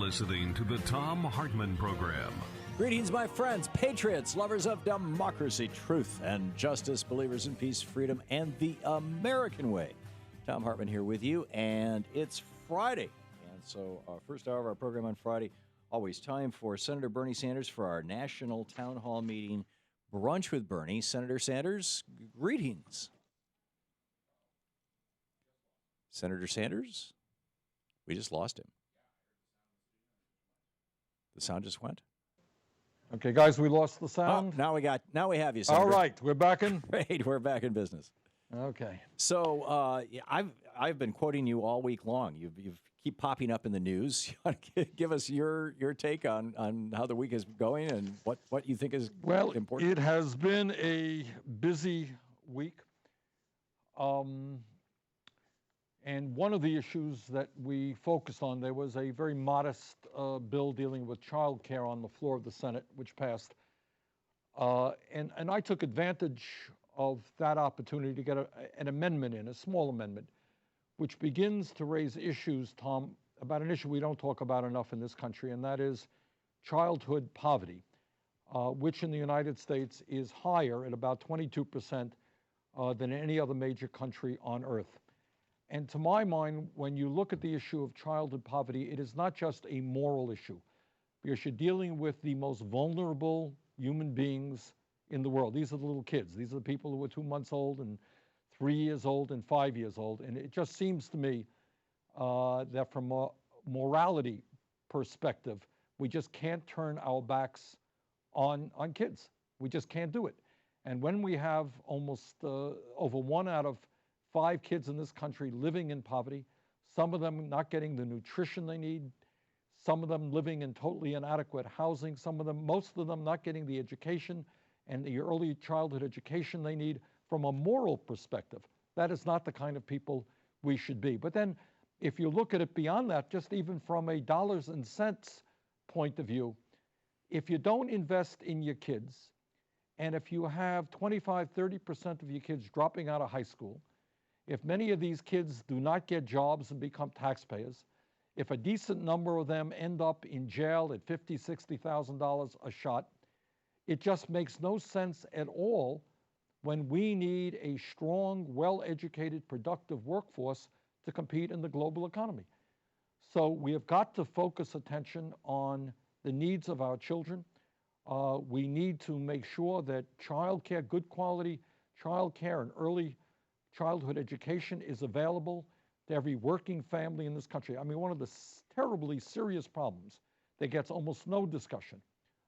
listening to the Thom Hartmann Program. Greetings, my friends, patriots, lovers of democracy, truth, and justice, believers in peace, freedom, and the American way. Thom Hartmann here with you, and it's Friday. And so our first hour of our program on Friday, always time for Senator Bernie Sanders for our national town hall meeting, Brunch with Bernie. Senator Sanders, greetings. Senator Sanders? We just lost him. The sound just went? Okay, guys, we lost the sound. Now we have you, Senator. All right, we're back in. Great, we're back in business. Okay. So I've been quoting you all week long. You keep popping up in the news. You want to give us your take on how the week is going and what you think is important? Well, it has been a busy week. And one of the issues that we focused on, there was a very modest bill dealing with child care on the floor of the Senate, which passed. And I took advantage of that opportunity to get an amendment in, a small amendment, which begins to raise issues, Tom, about an issue we don't talk about enough in this country, and that is childhood poverty, which in the United States is higher at about 22% than any other major country on earth. And to my mind, when you look at the issue of childhood poverty, it is not just a moral issue, because you're dealing with the most vulnerable human beings in the world. These are the little kids. These are the people who are 2 months old and 3 years old and 5 years old. And it just seems to me that from a morality perspective, we just can't turn our backs on kids. We just can't do it. And when we have almost over 1 out of 5 kids in this country living in poverty, some of them not getting the nutrition they need, some of them living in totally inadequate housing, most of them not getting the education and the early childhood education they need. From a moral perspective, that is not the kind of people we should be. But then if you look at it beyond that, just even from a dollars and cents point of view, if you don't invest in your kids, and if you have 25, 30% of your kids dropping out of high school, if many of these kids do not get jobs and become taxpayers, if a decent number of them end up in jail at $50,000, $60,000 a shot, it just makes no sense at all when we need a strong, well-educated, productive workforce to compete in the global economy. So we have got to focus attention on the needs of our children. We need to make sure that childcare, good quality childcare and early childhood education is available to every working family in this country. I mean, one of the terribly serious problems that gets almost no discussion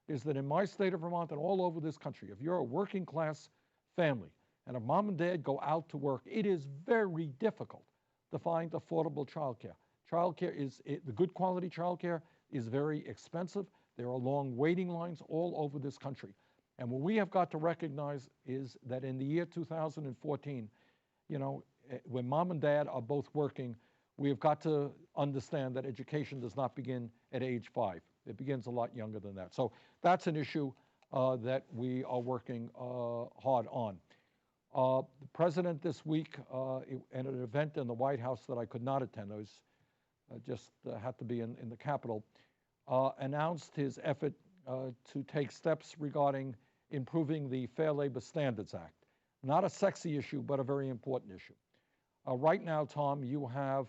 is that in my state of Vermont and all over this country, if you're a working class family and if mom and dad go out to work, it is very difficult to find affordable childcare. The good quality childcare is very expensive. There are long waiting lines all over this country. And what we have got to recognize is that in the year 2014, when mom and dad are both working, we have got to understand that education does not begin at age 5. It begins a lot younger than that. So that's an issue that we are working hard on. The president this week, at an event in the White House that I could not attend, I was just had to be in the Capitol, announced his effort to take steps regarding improving the Fair Labor Standards Act. Not a sexy issue, but a very important issue. Right now, Tom, you have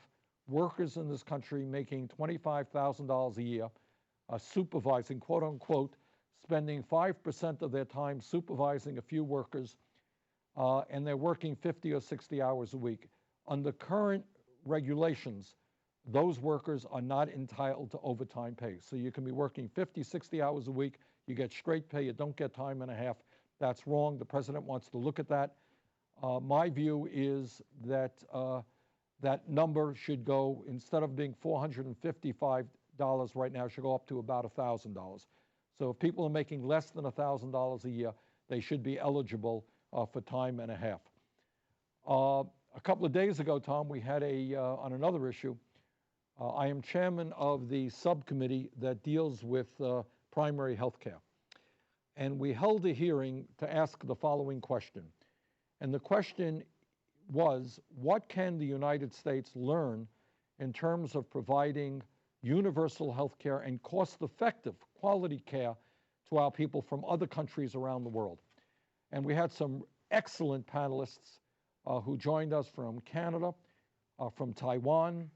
workers in this country making $25,000 a year, supervising, quote unquote, spending 5% of their time supervising a few workers, and they're working 50 or 60 hours a week. Under current regulations, those workers are not entitled to overtime pay. So you can be working 50, 60 hours a week, you get straight pay, you don't get time and a half. That's wrong. The president wants to look at that. My view is that that number should go, instead of being $455 right now, should go up to about $1,000. So if people are making less than $1,000 a year, they should be eligible for time and a half. A couple of days ago, Tom, we had on another issue, I am chairman of the subcommittee that deals with primary health care. And we held a hearing to ask the following question. And the question was, what can the United States learn in terms of providing universal health care and cost-effective quality care to our people from other countries around the world. And we had some excellent panelists who joined us from Canada, from Taiwan,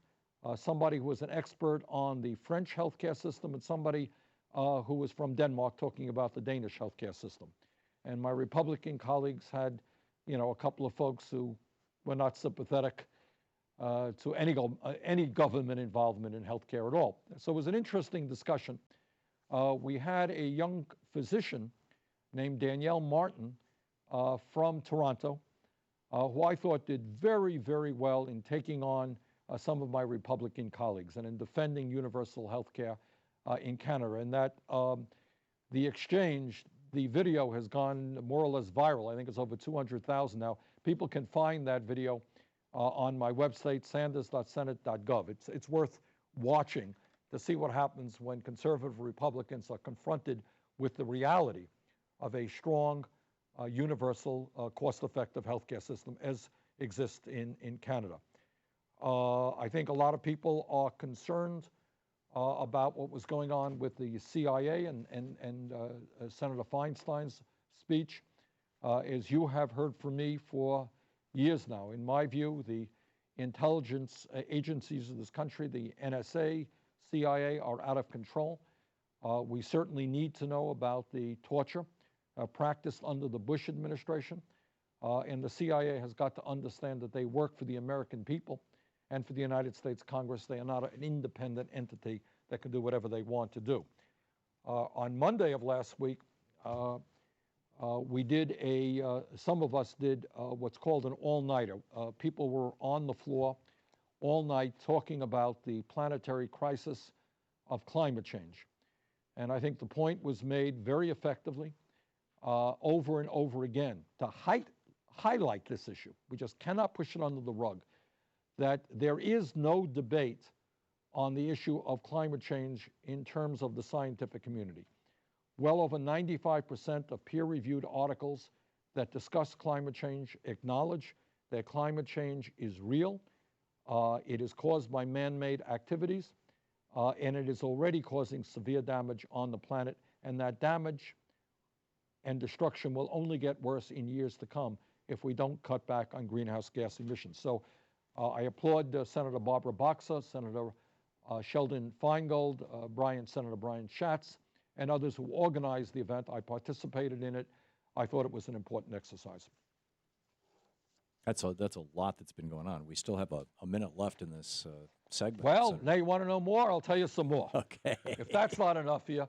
somebody who was an expert on the French healthcare system, and somebody who was from Denmark talking about the Danish healthcare system. And my Republican colleagues had, a couple of folks who were not sympathetic to any government involvement in healthcare at all. So it was an interesting discussion. We had a young physician named Danielle Martin from Toronto, who I thought did very, very well in taking on some of my Republican colleagues and in defending universal health care in Canada. And that the exchange, the video has gone more or less viral. I think it's over 200,000 now. People can find that video on my website, sanders.senate.gov. It's worth watching to see what happens when conservative Republicans are confronted with the reality of a strong, universal, cost-effective healthcare system as exists in Canada. I think a lot of people are concerned about what was going on with the CIA and Senator Feinstein's speech. As you have heard from me for years now, in my view, the intelligence agencies of this country, the NSA, CIA, are out of control. We certainly need to know about the torture practiced under the Bush administration. And the CIA has got to understand that they work for the American people and for the United States Congress. They are not an independent entity that can do whatever they want to do. On Monday of last week, we did some of us did what's called an all-nighter. People were on the floor all night talking about the planetary crisis of climate change. And I think the point was made very effectively over and over again to highlight this issue. We just cannot push it under the rug, that there is no debate on the issue of climate change in terms of the scientific community. Well over 95% of peer-reviewed articles that discuss climate change acknowledge that climate change is real. It is caused by man-made activities, and it is already causing severe damage on the planet, and that damage and destruction will only get worse in years to come if we don't cut back on greenhouse gas emissions. So I applaud Senator Barbara Boxer, Senator Sheldon Feingold, Senator Brian Schatz, and others who organized the event. I participated in it. I thought it was an important exercise. That's a lot that's been going on. We still have a minute left in this segment. Well, now you want to know more? I'll tell you some more. Okay. If that's not enough here,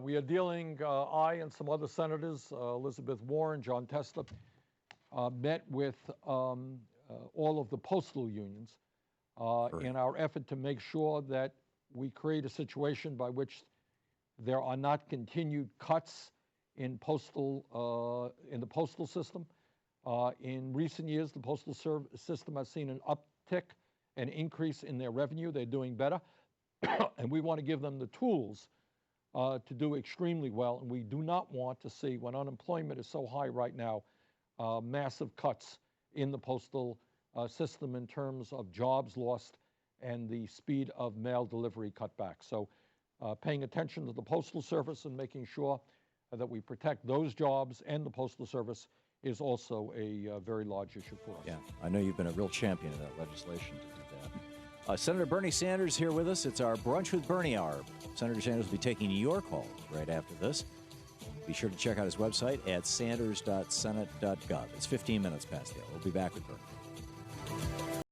we are dealing, I and some other senators, Elizabeth Warren, John Tester, met with all of the postal unions in our effort to make sure that we create a situation by which there are not continued cuts in the postal system. In recent years, the postal system has seen an uptick, an increase in their revenue. They're doing better, and we want to give them the tools to do extremely well. And we do not want to see, when unemployment is so high right now, massive cuts in the postal system in terms of jobs lost and the speed of mail delivery cut back. So paying attention to the Postal Service and making sure that we protect those jobs and the Postal Service is also a very large issue for us. Yeah, I know you've been a real champion of that legislation to do that. Senator Bernie Sanders here with us. It's our Brunch with Bernie hour. Senator Sanders will be taking your calls right after this. Be sure to check out his website at sanders.senate.gov. It's 15 minutes past the hour. We'll be back with Bernie.